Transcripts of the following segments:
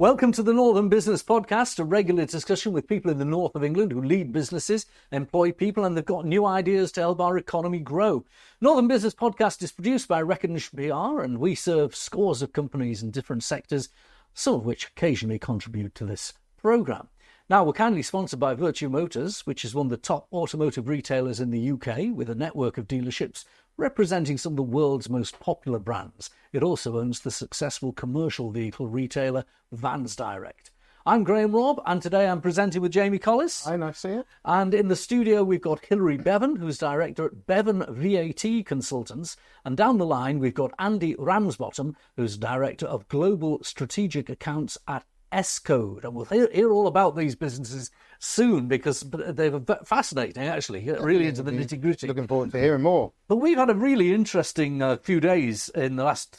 Welcome to the Northern Business Podcast, a regular discussion with people in the north of England who lead businesses, employ people, and they've got new ideas to help our economy grow. Northern Business Podcast is produced by Recognition PR, and we serve scores of companies in different sectors, some of which occasionally contribute to this programme. Now, we're kindly sponsored by Virtue Motors, which is one of the top automotive retailers in the UK, with a network of dealerships representing some of the world's most popular brands. It also owns the successful commercial vehicle retailer Vans Direct. I'm Robb, and today I'm presenting with Jamie Collis. Hi, nice to see you. And in the studio we've got Hilary Bevan, who's director at Bevan VAT Consultants. And down the line we've got Andy Ramsbottom, who's director of Global Strategic Accounts at Escode. And we'll hear all about these businesses soon because they're fascinating, actually, really into the nitty-gritty. Looking forward to hearing more. But we've had a really interesting few days in the last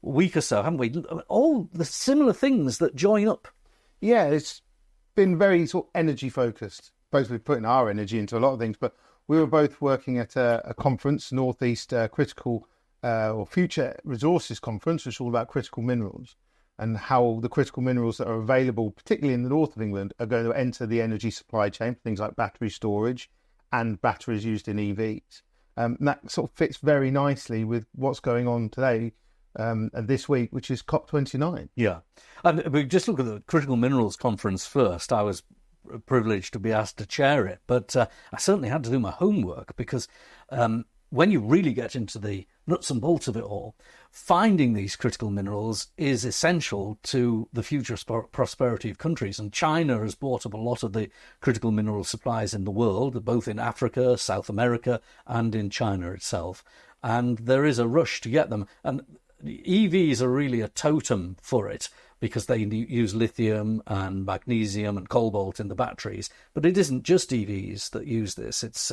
week or so, haven't we? All the similar things that join up. Yeah, it's been very sort of energy focused. Both we're putting our energy into a lot of things, but we were both working at a conference, Northeast Critical or Future Resources Conference, which is all about critical minerals and how the critical minerals that are available, particularly in the north of England, are going to enter the energy supply chain, things like battery storage and batteries used in EVs. And that sort of fits very nicely with what's going on today and this week, which is COP29. Yeah. And we just look at the Critical Minerals Conference first. I was privileged to be asked to chair it, but I certainly had to do my homework because when you really get into the nuts and bolts of it all, finding these critical minerals is essential to the future prosperity of countries. And China has bought up a lot of the critical mineral supplies in the world, both in Africa, South America, and in China itself. And there is a rush to get them. And EVs are really a totem for it because they use lithium and magnesium and cobalt in the batteries. But it isn't just EVs that use this. It's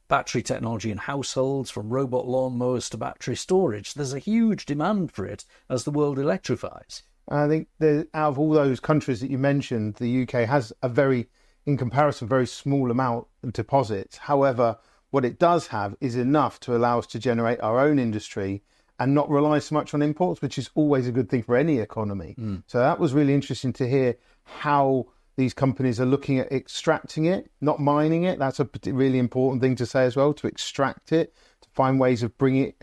battery technology in households, from robot lawnmowers to battery storage. There's a huge demand for it as the world electrifies. I think out of all those countries that you mentioned, the UK has a in comparison, very small amount of deposits. However, what it does have is enough to allow us to generate our own industry and not rely so much on imports, which is always a good thing for any economy. So that was really interesting to hear how these companies are looking at extracting it, not mining it. That's a really important thing to say as well, to extract it, to find ways of bringing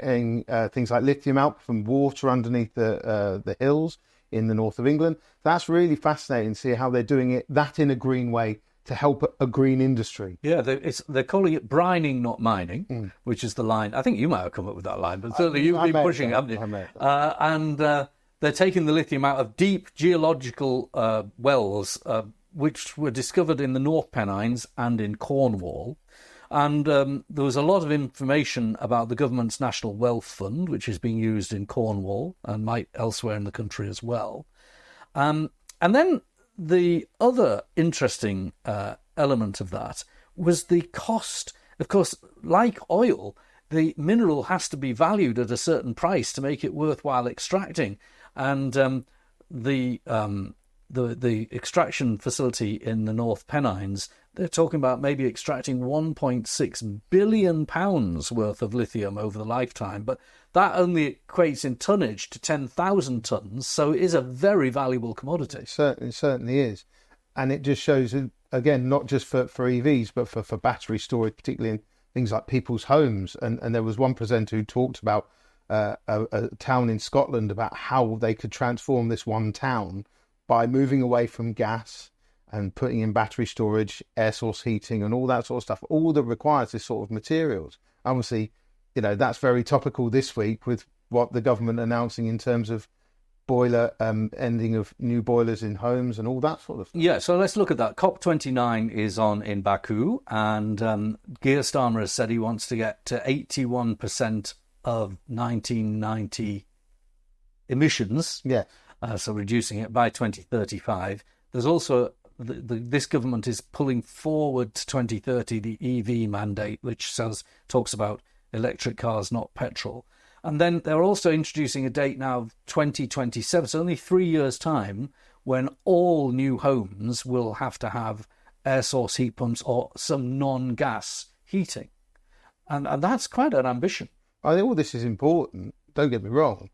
things like lithium out from water underneath the hills in the north of England. That's really fascinating to see how they're doing it, that in a green way, to help a green industry. Yeah, they're calling it brining, not mining, which is the line. I think you might have come up with that line, but certainly you've been pushing it, haven't you? And they're taking the lithium out of deep geological wells, which were discovered in the North Pennines and in Cornwall. And there was a lot of information about the government's National Wealth Fund, which is being used in Cornwall and might elsewhere in the country as well. And then the other interesting element of that was the cost. Of course, like oil, the mineral has to be valued at a certain price to make it worthwhile extracting. And the extraction facility in the North Pennines, they're talking about maybe extracting £1.6 billion worth of lithium over the lifetime, but that only equates in tonnage to 10,000 tonnes, so it is a very valuable commodity. It certainly is. And it just shows, again, not just for EVs, but for battery storage, particularly in things like people's homes. And there was one presenter who talked about a town in Scotland, about how they could transform this one town by moving away from gas and putting in battery storage, air source heating and all that sort of stuff, all that requires this sort of materials. Obviously, that's very topical this week with what the government announcing in terms of boiler ending of new boilers in homes and all that sort of stuff. Yeah, so let's look at that. COP29 is on in Baku, and Keir Starmer has said he wants to get to 81% of 1990 emissions. Yeah. So reducing it by 2035. There's also, this government is pulling forward to 2030 the EV mandate, which talks about electric cars, not petrol. And then they're also introducing a date now of 2027, so only 3 years' time, when all new homes will have to have air source heat pumps or some non-gas heating. And that's quite an ambition. I think all this is important, don't get me wrong,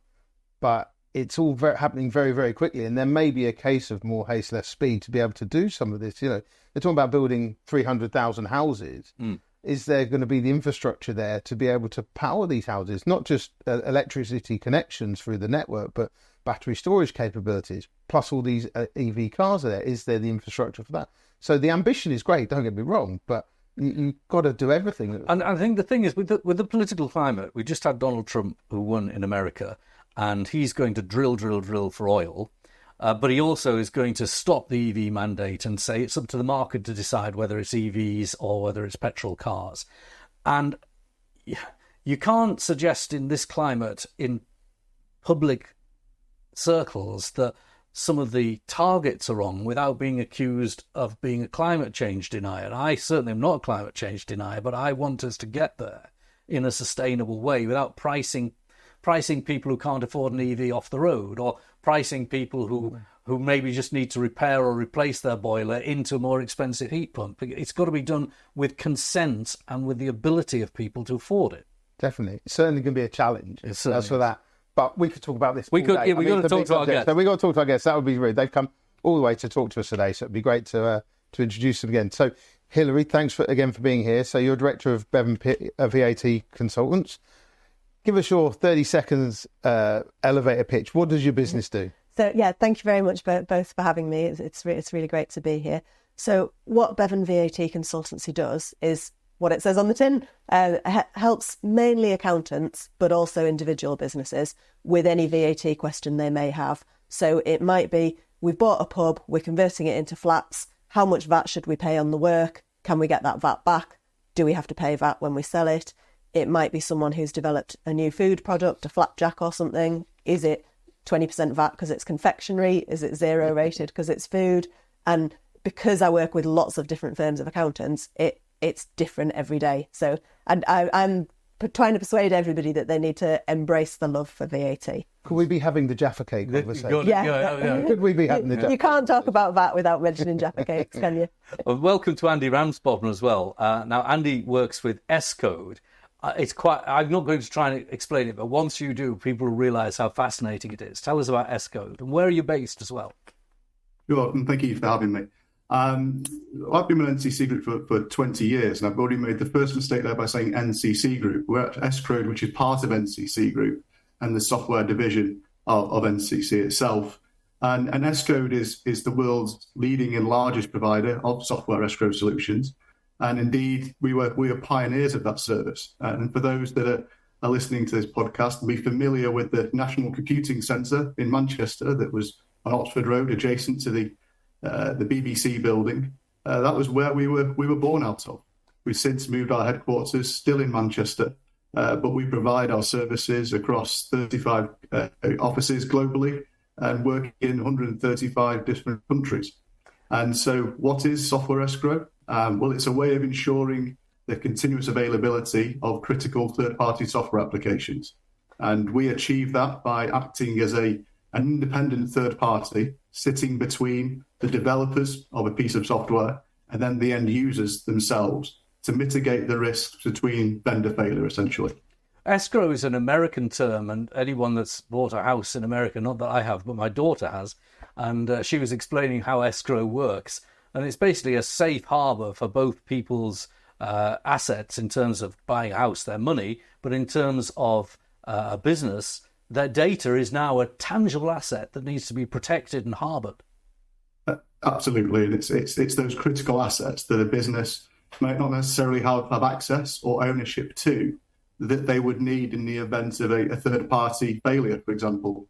but it's all happening very, very quickly. And there may be a case of more haste, less speed to be able to do some of this. They're talking about building 300,000 houses. Is there going to be the infrastructure there to be able to power these houses? Not just electricity connections through the network, but battery storage capabilities, plus all these EV cars are there. Is there the infrastructure for that? So the ambition is great, don't get me wrong, but you've got to do everything. And I think the thing is, with the political climate, we just had Donald Trump, who won in America, and he's going to drill for oil. But he also is going to stop the EV mandate and say it's up to the market to decide whether it's EVs or whether it's petrol cars. And you can't suggest in this climate, in public circles, that some of the targets are wrong without being accused of being a climate change denier. I certainly am not a climate change denier, but I want us to get there in a sustainable way without pricing people who can't afford an EV off the road, or pricing people who maybe just need to repair or replace their boiler into a more expensive heat pump. It's got to be done with consent and with the ability of people to afford it. Definitely. It's certainly going to be a challenge. As for that. But we could talk about this. We've got to talk to our guests. So we've got to talk to our guests. That would be rude. They've come all the way to talk to us today, so it'd be great to introduce them again. So, Hilary, thanks again for being here. So you're Director of Bevan VAT Consultants. Give us your 30 seconds elevator pitch. What does your business do? So, thank you very much both for having me. It's really great to be here. So what Bevan VAT Consultancy does is what it says on the tin. Helps mainly accountants, but also individual businesses with any VAT question they may have. So it might be, we've bought a pub, we're converting it into flats. How much VAT should we pay on the work? Can we get that VAT back? Do we have to pay VAT when we sell it? It might be someone who's developed a new food product, a flapjack or something. Is it 20% VAT because it's confectionery? Is it zero rated because it's food? And because I work with lots of different firms of accountants, it's different every day. So and I'm trying to persuade everybody that they need to embrace the love for VAT. Could we be having the Jaffa cake conversation? Yeah. Could we be having the Jaffa cake? You can't talk about VAT without mentioning Jaffa cakes, can you? Well, welcome to Andy Ramsbottom as well. Now, Andy works with Escode. I'm not going to try and explain it, but once you do, people will realise how fascinating it is. Tell us about Escode, and where are you based as well? You're welcome. Thank you for having me. I've been with NCC Group for 20 years, and I've already made the first mistake there by saying NCC Group. We're at Escode, which is part of NCC Group and the software division of NCC itself. And Escode is the world's leading and largest provider of software escrow solutions. And indeed, we are pioneers of that service. And for those that are listening to this podcast, be familiar with the National Computing Centre in Manchester that was on Oxford Road, adjacent to the BBC building. That was where we were born out of. We've since moved our headquarters, still in Manchester, but we provide our services across 35 offices globally and work in 135 different countries. And so what is software escrow? Well, it's a way of ensuring the continuous availability of critical third-party software applications. And we achieve that by acting as an independent third party sitting between the developers of a piece of software and then the end users themselves to mitigate the risks between vendor failure, essentially. Escrow is an American term, and anyone that's bought a house in America, not that I have, but my daughter has, and she was explaining how escrow works. And it's basically a safe harbour for both people's assets in terms of buying a house, their money, but in terms of a business, their data is now a tangible asset that needs to be protected and harboured. Absolutely, and it's those critical assets that a business might not necessarily have access or ownership to, that they would need in the event of a third-party failure, for example.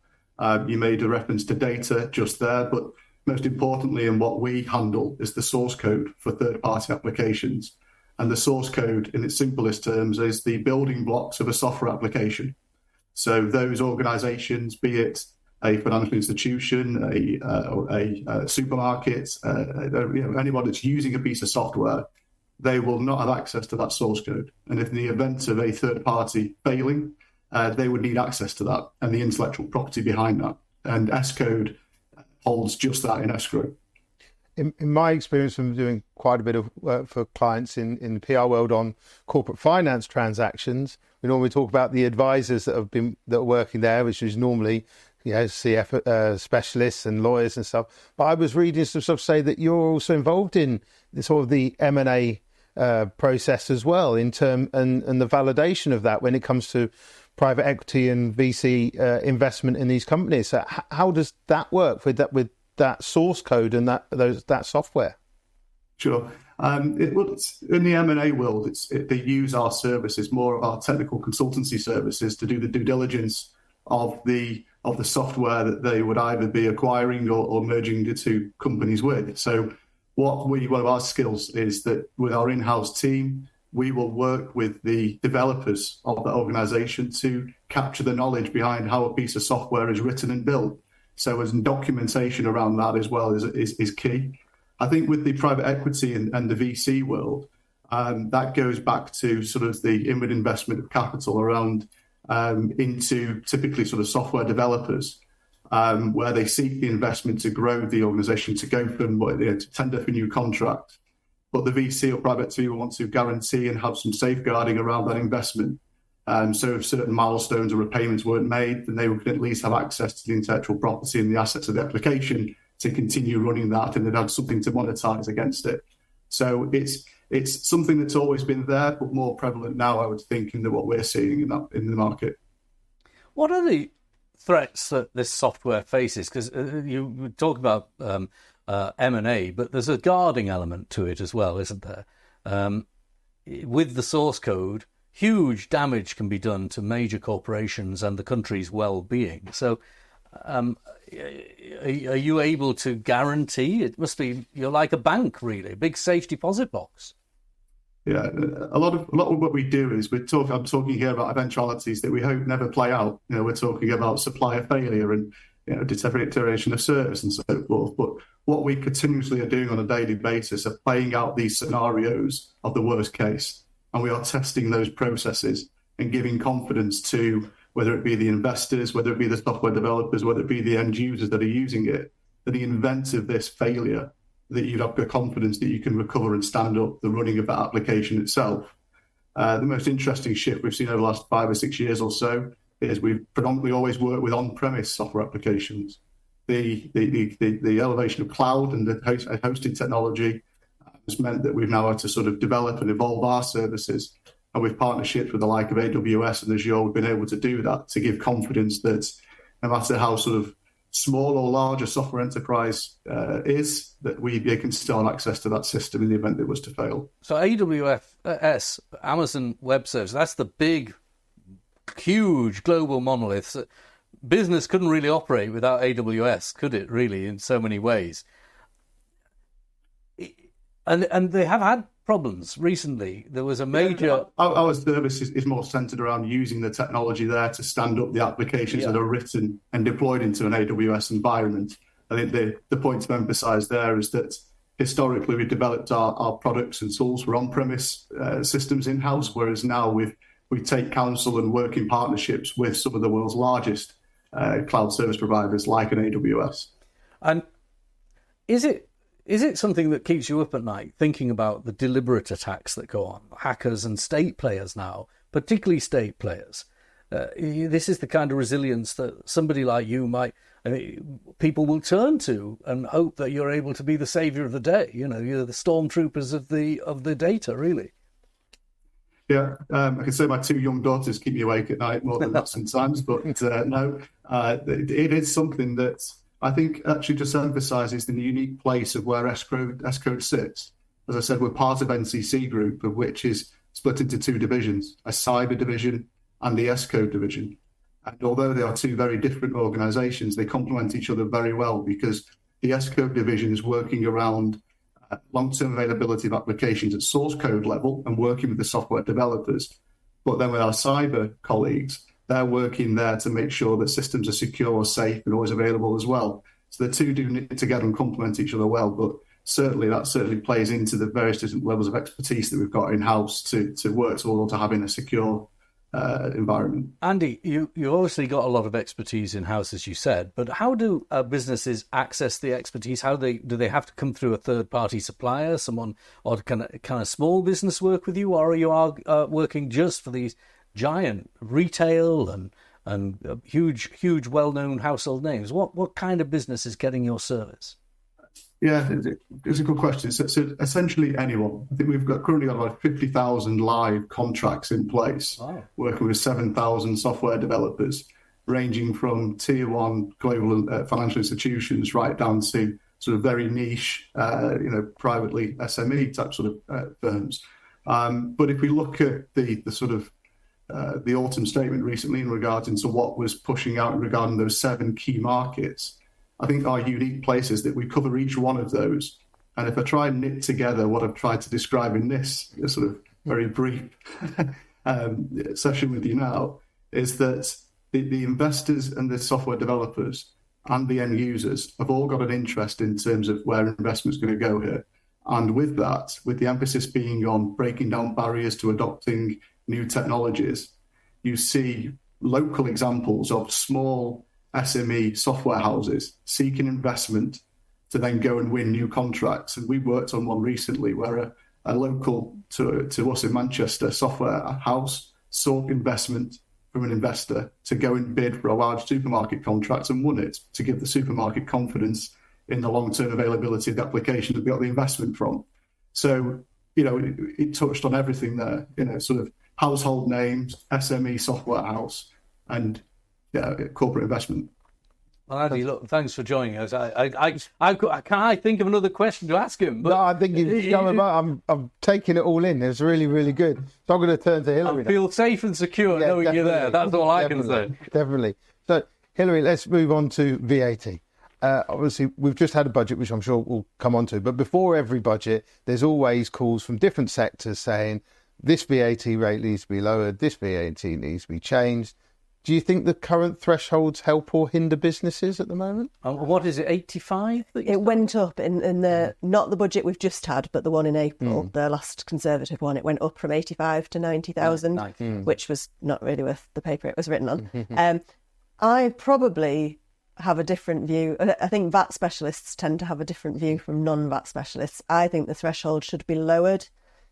You made a reference to data just there, but most importantly, and what we handle is the source code for third-party applications. And the source code, in its simplest terms, is the building blocks of a software application. So those organisations, be it a financial institution, a supermarket, anyone that's using a piece of software, they will not have access to that source code. And if in the event of a third party failing, they would need access to that and the intellectual property behind that. And Escode holds just that in escrow. In my experience from doing quite a bit of work for clients in the PR world on corporate finance transactions, we normally talk about the advisors that are working there, which is normally CF specialists and lawyers and stuff. But I was reading some stuff say that you're also involved in sort of the M&A process as well, and the validation of that when it comes to private equity and VC investment in these companies. So how does that work with that source code and that software? Sure. In the M&A world, they use our services, more of our technical consultancy services, to do the due diligence of the software that they would either be acquiring or merging the two companies with. So one of our skills is that with our in-house team, we will work with the developers of the organization to capture the knowledge behind how a piece of software is written and built. So as documentation around that as well is key. I think with the private equity and the VC world, that goes back to sort of the inward investment of capital around into typically sort of software developers, where they seek the investment to grow the organization, to go from to tender for new contracts. But the VC or private equity will want to guarantee and have some safeguarding around that investment. So if certain milestones or repayments weren't made, then they would at least have access to the intellectual property and the assets of the application to continue running that, and they'd have something to monetize against it. So it's something that's always been there, but more prevalent now, I would think, in what we're seeing in the market. What are the threats that this software faces? Because you talk about M&A, but there's a guarding element to it as well, isn't there? With the source code, huge damage can be done to major corporations and the country's well-being. So are you able to guarantee? It must be, you're like a bank, really, a big safe deposit box. Yeah, a lot of what we do is I'm talking here about eventualities that we hope never play out. We're talking about supplier failure and deterioration of service and so forth. But what we continuously are doing on a daily basis are playing out these scenarios of the worst case, and we are testing those processes and giving confidence to whether it be the investors, whether it be the software developers, whether it be the end users that are using it, that the event of this failure, that you'd have the confidence that you can recover and stand up the running of that application itself. The most interesting shift we've seen over the last 5 or 6 years or so is we've predominantly always worked with on-premise software applications. The elevation of cloud and the hosting technology has meant that we've now had to sort of develop and evolve our services. And with partnerships with the like of AWS and Azure, we've been able to do that to give confidence that no matter how sort of small or large a software enterprise is, that they can still have access to that system in the event it was to fail. So AWS, Amazon Web Services, that's the big, huge global monolith. Business couldn't really operate without AWS, could it, really, in so many ways? And they have had problems recently. There was a major... Our service is more centered around using the technology there to stand up the applications that are written and deployed into an AWS environment. I think the point to emphasize there is that historically we developed our products and tools for on-premise systems in-house, whereas now we take counsel and work in partnerships with some of the world's largest cloud service providers like an AWS. And is it something that keeps you up at night, thinking about the deliberate attacks that go on? Hackers and state players now, particularly state players. This is the kind of resilience that somebody like you people will turn to and hope that you're able to be the saviour of the day. You're the stormtroopers of the data, really. Yeah, I can say my 2 young daughters keep me awake at night more than that sometimes, but no, it is something that I think actually just emphasises the unique place of where Escode sits. As I said, we're part of NCC Group, of which is split into 2 divisions, a cyber division and the Escode division. And although they are 2 very different organisations, they complement each other very well, because the Escode division is working around long-term availability of applications at source code level and working with the software developers. But then with our cyber colleagues, they're working there to make sure that systems are secure, safe, and always available as well. So the 2 do knit together and complement each other well. But that plays into the various different levels of expertise that we've got in-house to work towards having a secure environment. Andy, you obviously got a lot of expertise in-house, as you said, but how do businesses access the expertise? Do they have to come through a third-party supplier, someone, or can a small business work with you, or are you working just for these giant retail and and huge, well-known household names. What kind of business is getting your service? Yeah, it's a good question. So essentially anyone. I think we've currently got about 50,000 live contracts in place, working with 7,000 software developers, ranging from tier one global financial institutions right down to sort of very niche, privately SME type sort of firms. But if we look at the sort of the autumn statement recently in regards into what was pushing out regarding those 7 key markets, I think our unique place is that we cover each one of those. And if I try and knit together what I've tried to describe in this sort of very brief session with you now, is that the investors and the software developers and the end users have all got an interest in terms of where investment's going to go here. And with that, with the emphasis being on breaking down barriers to adopting new technologies, you see local examples of small SME software houses seeking investment to then go and win new contracts. And we worked on one recently where a local to us in Manchester software house sought investment from an investor to go and bid for a large supermarket contract and won it to give the supermarket confidence in the long-term availability of the application that we got the investment from. So, it touched on everything there, sort of household names, SME software house, and corporate investment. Well, Andy, look, thanks for joining us. I think of another question to ask him. But no, I think I'm taking it all in. It's really, really good. So I'm going to turn to Hilary. I feel safe and secure knowing you're there. That's all I can say. Definitely. So, Hilary, let's move on to VAT. Obviously, we've just had a budget, which I'm sure we'll come on to. But before every budget, there's always calls from different sectors saying this VAT rate needs to be lowered, this VAT needs to be changed. Do you think the current thresholds help or hinder businesses at the moment? What is it, 85? It went up in the, not the budget we've just had, but the one in April, the last Conservative one. It went up from 85 to 90,000, which was not really worth the paper it was written on. I probably have a different view. I think VAT specialists tend to have a different view from non-VAT specialists. I think the threshold should be lowered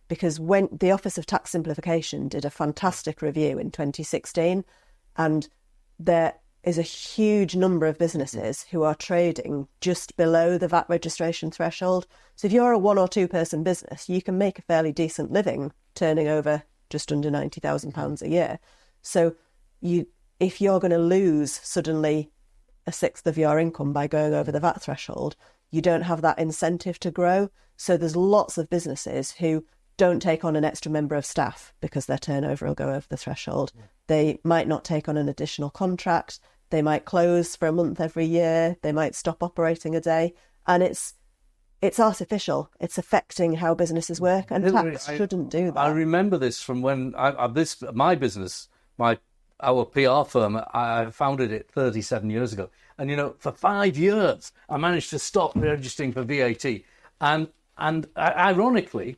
because when the Office of Tax Simplification did a fantastic review in 2016, and there is a huge number of businesses who are trading just below the VAT registration threshold. So if you're a 1 or 2 person business, you can make a fairly decent living turning over just under £90,000 a year. So if you're going to lose suddenly a sixth of your income by going over the VAT threshold, you don't have that incentive to grow. So there's lots of businesses who don't take on an extra member of staff because their turnover will go over the threshold. They might not take on an additional contract. They might close for a month every year. They might stop operating a day. And it's artificial. It's affecting how businesses work, and tax shouldn't do that. I remember this from when my business, our PR firm, I founded it 37 years ago. And, for 5 years, I managed to stop registering for VAT. And ironically,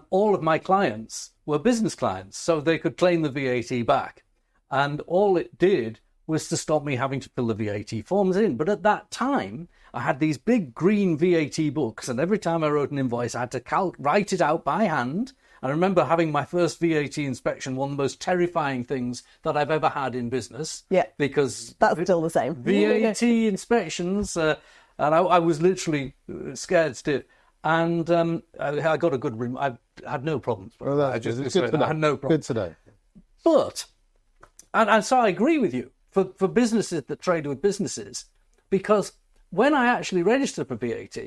all of my clients were business clients, so they could claim the VAT back. And all it did was to stop me having to fill the VAT forms in. But at that time, I had these big green VAT books, and every time I wrote an invoice, I had to write it out by hand. I remember having my first VAT inspection, one of the most terrifying things that I've ever had in business. Yeah, because that's still the same. VAT inspections, and I was literally scared stiff. And I got a good I had no problems. Well, I had no problems. Good to know. But, and so I agree with you, for businesses that trade with businesses, because when I actually registered for VAT,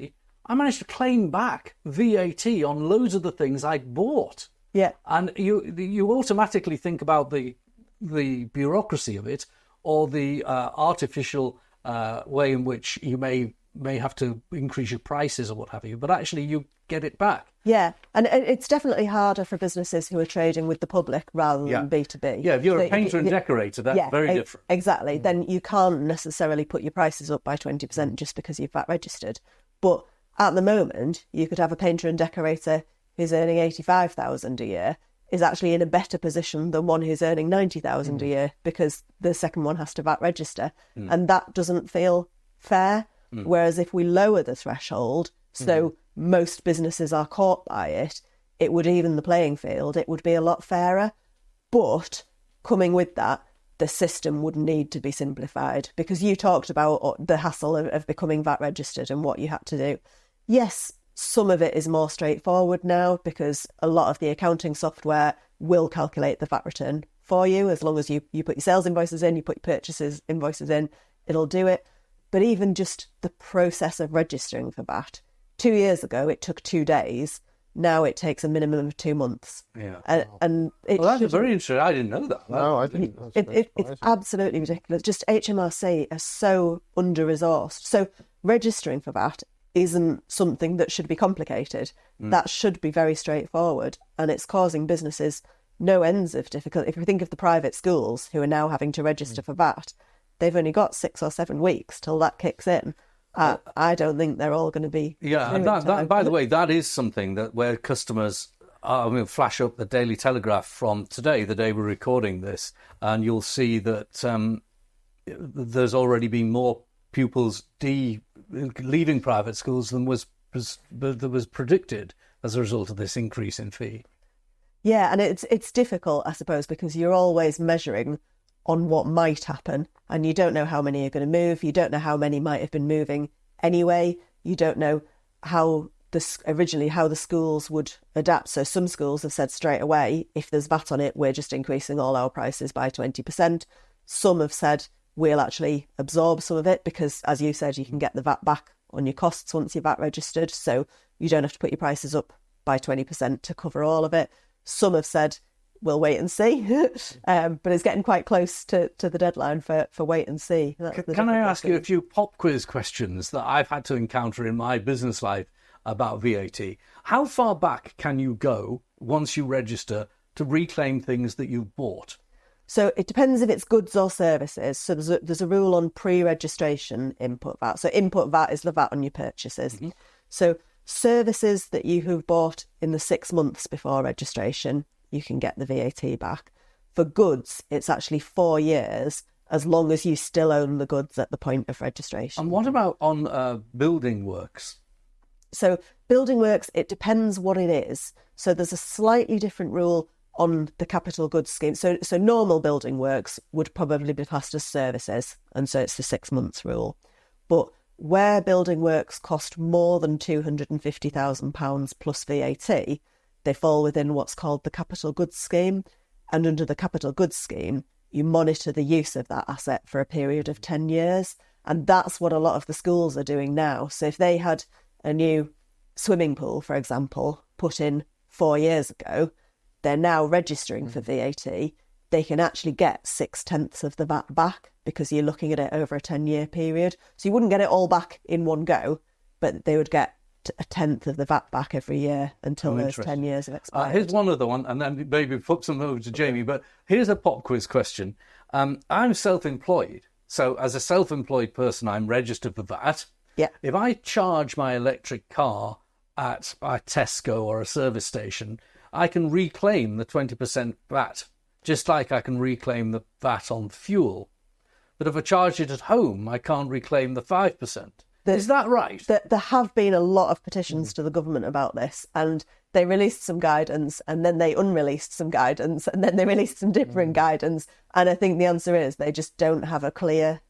I managed to claim back VAT on loads of the things I'd bought. Yeah. And you automatically think about the bureaucracy of it, or the artificial way in which you may have to increase your prices or what have you, but actually you get it back. Yeah, and it's definitely harder for businesses who are trading with the public rather than B2B. Yeah, if you're a painter and decorator, that's very different. Exactly. Then you can't necessarily put your prices up by 20% just because you've VAT registered. But at the moment, you could have a painter and decorator who's earning 85,000 a year is actually in a better position than one who's earning 90,000 a year, because the second one has to VAT register. And that doesn't feel fair. Whereas if we lower the threshold, so most businesses are caught by it, it would even the playing field. It would be a lot fairer. But coming with that, the system would need to be simplified, because you talked about the hassle of becoming VAT registered and what you had to do. Yes, some of it is more straightforward now because a lot of the accounting software will calculate the VAT return for you. As long as you put your sales invoices in, you put your purchases invoices in, it'll do it. But even just the process of registering for VAT, 2 years ago, it took 2 days. Now it takes a minimum of 2 months. Yeah. And that's very interesting. I didn't know that. No, I didn't. It's absolutely ridiculous. Just HMRC are so under-resourced. So registering for that isn't something that should be complicated. That should be very straightforward. And it's causing businesses no ends of difficulty. If you think of the private schools who are now having to register for VAT, they've only got 6 or 7 weeks till that kicks in. I don't think they're all going to be. Yeah, and that, by the way, that is something that where customers flash up the Daily Telegraph from today, the day we're recording this, and you'll see that there's already been more pupils leaving private schools than was predicted as a result of this increase in fee. Yeah, and it's difficult, I suppose, because you're always measuring on what might happen, and you don't know how many are going to move. You don't know how many might have been moving anyway. You don't know how the schools would adapt. So some schools have said straight away, if there's VAT on it, we're just increasing all our prices by 20%. Some have said we'll actually absorb some of it because, as you said, you can get the VAT back on your costs once you're VAT registered, so you don't have to put your prices up by 20% to cover all of it. Some have said we'll wait and see, but it's getting quite close to the deadline for wait and see. Can I ask you a few pop quiz questions that I've had to encounter in my business life about VAT? How far back can you go once you register to reclaim things that you've bought? So it depends if it's goods or services. So there's a rule on pre-registration input VAT. So input VAT is the VAT on your purchases. Mm-hmm. So services that you have bought in the 6 months before registration, you can get the VAT back. For goods, it's actually 4 years, as long as you still own the goods at the point of registration. And what about on building works? So building works, it depends what it is. So there's a slightly different rule on the capital goods scheme. So normal building works would probably be classed as services, and so it's the 6 months rule. But where building works cost more than £250,000 plus VAT, they fall within what's called the capital goods scheme. And under the capital goods scheme, you monitor the use of that asset for a period of 10 years. And that's what a lot of the schools are doing now. So if they had a new swimming pool, for example, put in 4 years ago, they're now registering for VAT. They can actually get 6/10 of the VAT back because you're looking at it over a 10-year period. So you wouldn't get it all back in one go, but they would get a tenth of the VAT back every year until those 10 years have expired. Here's one other one, and then maybe flip some over to Jamie, but here's a pop quiz question. I'm self-employed. So as a self-employed person, I'm registered for VAT. Yeah. If I charge my electric car at a Tesco or a service station, I can reclaim the 20% VAT, just like I can reclaim the VAT on fuel. But if I charge it at home, I can't reclaim the 5%. Is that right? There have been a lot of petitions to the government about this, and they released some guidance, and then they unreleased some guidance, and then they released some different guidance. And I think the answer is they just don't have a clear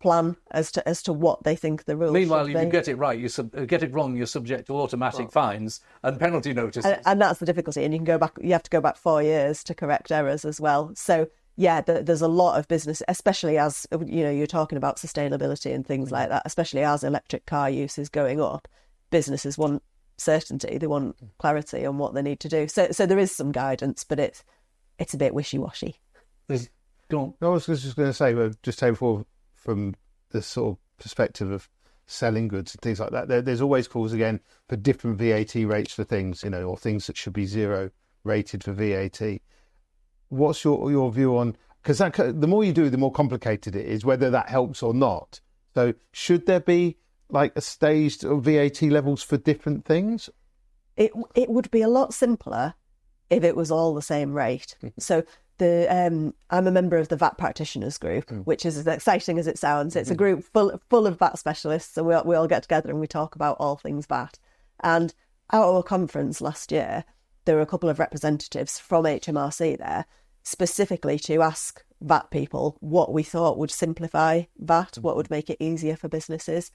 plan as to what they think the rules Meanwhile, should if be. you get it right, you get it wrong, you're subject to automatic fines and penalty notices. And that's the difficulty. And you have to go back 4 years to correct errors as well. So yeah, there's a lot of business, especially as you're talking about sustainability and things like that. Especially as electric car use is going up, businesses want certainty. They want clarity on what they need to do. So there is some guidance, but it's a bit wishy-washy. Go on. I was just going to say, just take before, from the sort of perspective of selling goods and things like that, there's always calls again for different VAT rates for things, or things that should be zero rated for VAT. What's your view on, because the more you do, the more complicated it is, whether that helps or not. So should there be like a staged VAT levels for different things? It would be a lot simpler if it was all the same rate. So I'm a member of the VAT practitioners group, which is as exciting as it sounds. It's a group full of VAT specialists, and we all get together and we talk about all things VAT. And at our conference last year, there were a couple of representatives from HMRC there, specifically to ask VAT people what we thought would simplify VAT, what would make it easier for businesses.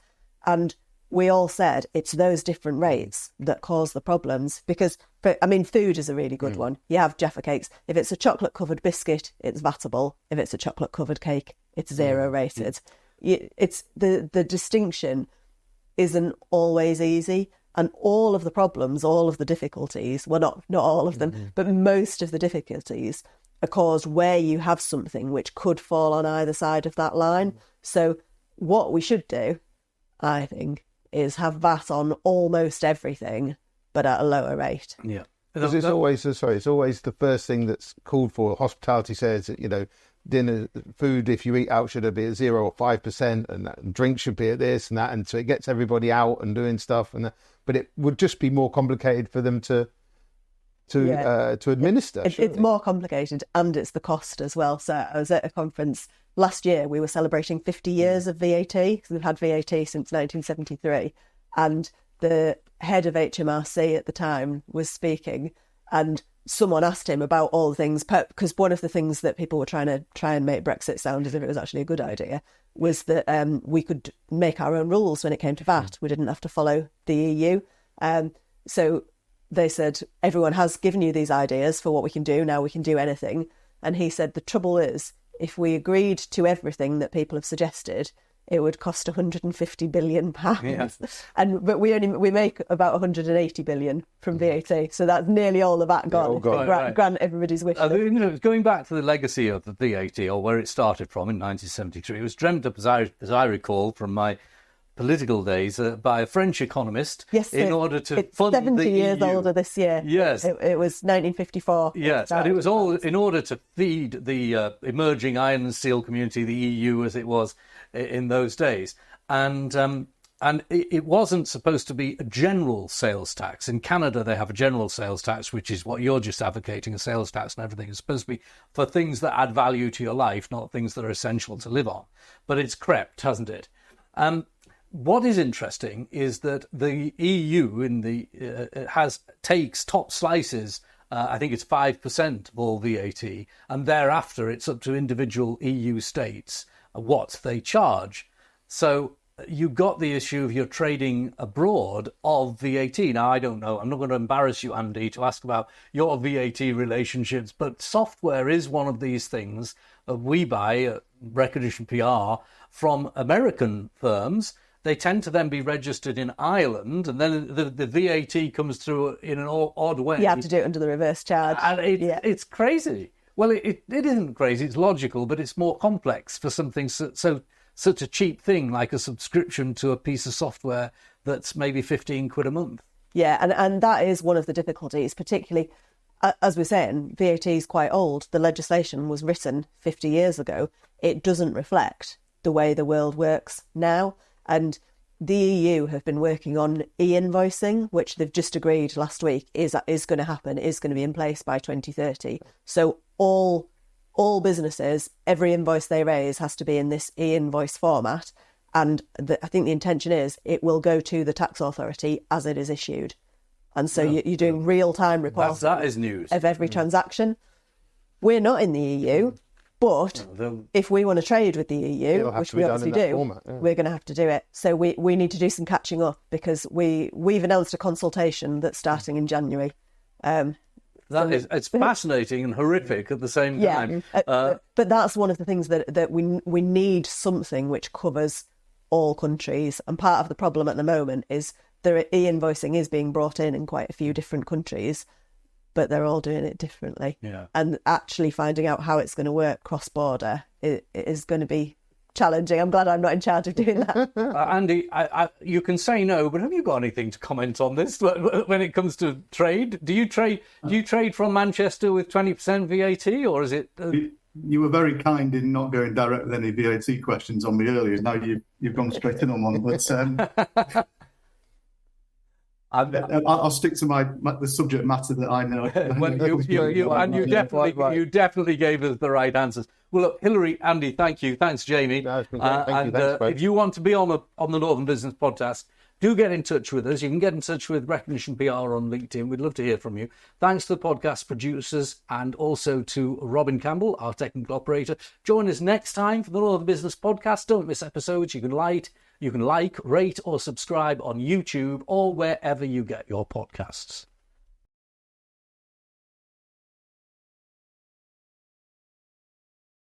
And we all said it's those different rates that cause the problems. Because, food is a really good one. You have Jaffa cakes. If it's a chocolate-covered biscuit, it's vatable. If it's a chocolate-covered cake, it's zero rated. It's the distinction isn't always easy. And all of the problems, all of the difficulties, well, not all of them, but most of the difficulties are caused where you have something which could fall on either side of that line. So what we should do, I think, is have VAT on almost everything, but at a lower rate. Yeah. Because it's always the first thing that's called for. Hospitality says, dinner, food, if you eat out, should be at 0 or 5%, and drink should be at this and that. And so it gets everybody out and doing stuff. But it would just be more complicated for them to administer. It's more complicated, and it's the cost as well. So I was at a conference last year. We were celebrating 50 years of VAT, because we've had VAT since 1973. And the head of HMRC at the time was speaking, and someone asked him about all the things, because one of the things that people were trying and make Brexit sound as if it was actually a good idea was that we could make our own rules when it came to VAT. We didn't have to follow the EU. So they said, everyone has given you these ideas for what we can do. Now we can do anything. And he said, the trouble is, if we agreed to everything that people have suggested, it would cost £150 billion. Yeah. But we make about 180 billion from VAT. So that's nearly all of that gone. Grant everybody's wish. Going back to the legacy of the VAT, or where it started from in 1973, it was dreamt up, as I recall, from my political days by a French economist. Yes, in order to it's fund 70 the years EU. older this year. Yes. It was 1954. Yes, and it was all in order to feed the emerging iron and steel community, the EU as it was in those days. And it wasn't supposed to be a general sales tax. In Canada, they have a general sales tax, which is what you're just advocating, a sales tax and everything. It's supposed to be for things that add value to your life, not things that are essential to live on. But it's crept, hasn't it? What is interesting is that the EU takes top slices. I think it's 5% of all VAT, and thereafter it's up to individual EU states what they charge. So you've got the issue of you're trading abroad of VAT. Now, I don't know, I'm not going to embarrass you, Andy, to ask about your VAT relationships, but software is one of these things we buy, Recognition PR, from American firms. They tend to then be registered in Ireland, and then the VAT comes through in an odd way. You have to do it under the reverse charge. And it's crazy. Well, it isn't crazy, it's logical, but it's more complex for something such a cheap thing like a subscription to a piece of software that's maybe 15 quid a month. Yeah, and that is one of the difficulties, particularly, as we're saying, VAT is quite old. The legislation was written 50 years ago. It doesn't reflect the way the world works now. And the EU have been working on e-invoicing, which they've just agreed last week is going to happen, is going to be in place by 2030. So all businesses, every invoice they raise has to be in this e-invoice format. And I think the intention is it will go to the tax authority as it is issued. And so you're doing real-time reporting that is news. of every transaction. We're not in the EU. But if we want to trade with the EU, which we obviously do, we're going to have to do it. So we need to do some catching up, because we've announced a consultation that's starting in January. It's fascinating and horrific at the same time. But that's one of the things that we need something which covers all countries. And part of the problem at the moment is the e-invoicing is being brought in quite a few different countries, but they're all doing it differently. Yeah. And actually finding out how it's going to work cross-border is going to be challenging. I'm glad I'm not in charge of doing that. Andy, you can say no, but have you got anything to comment on this when it comes to trade? Do you trade from Manchester with 20% VAT, or is it... You were very kind in not going direct with any VAT questions on me earlier. Now you've gone straight in on one. But I'll stick to the subject matter that I know. Well, you definitely gave us the right answers. Well, look, Hilary, Andy, thank you. Thanks, Jamie. No, thank you. Thanks, if you want to be on the Northern Business Podcast, do get in touch with us. You can get in touch with Recognition PR on LinkedIn. We'd love to hear from you. Thanks to the podcast producers and also to Robin Campbell, our technical operator. Join us next time for the Law of the Business podcast. Don't miss episodes. You can like, rate, or subscribe on YouTube or wherever you get your podcasts.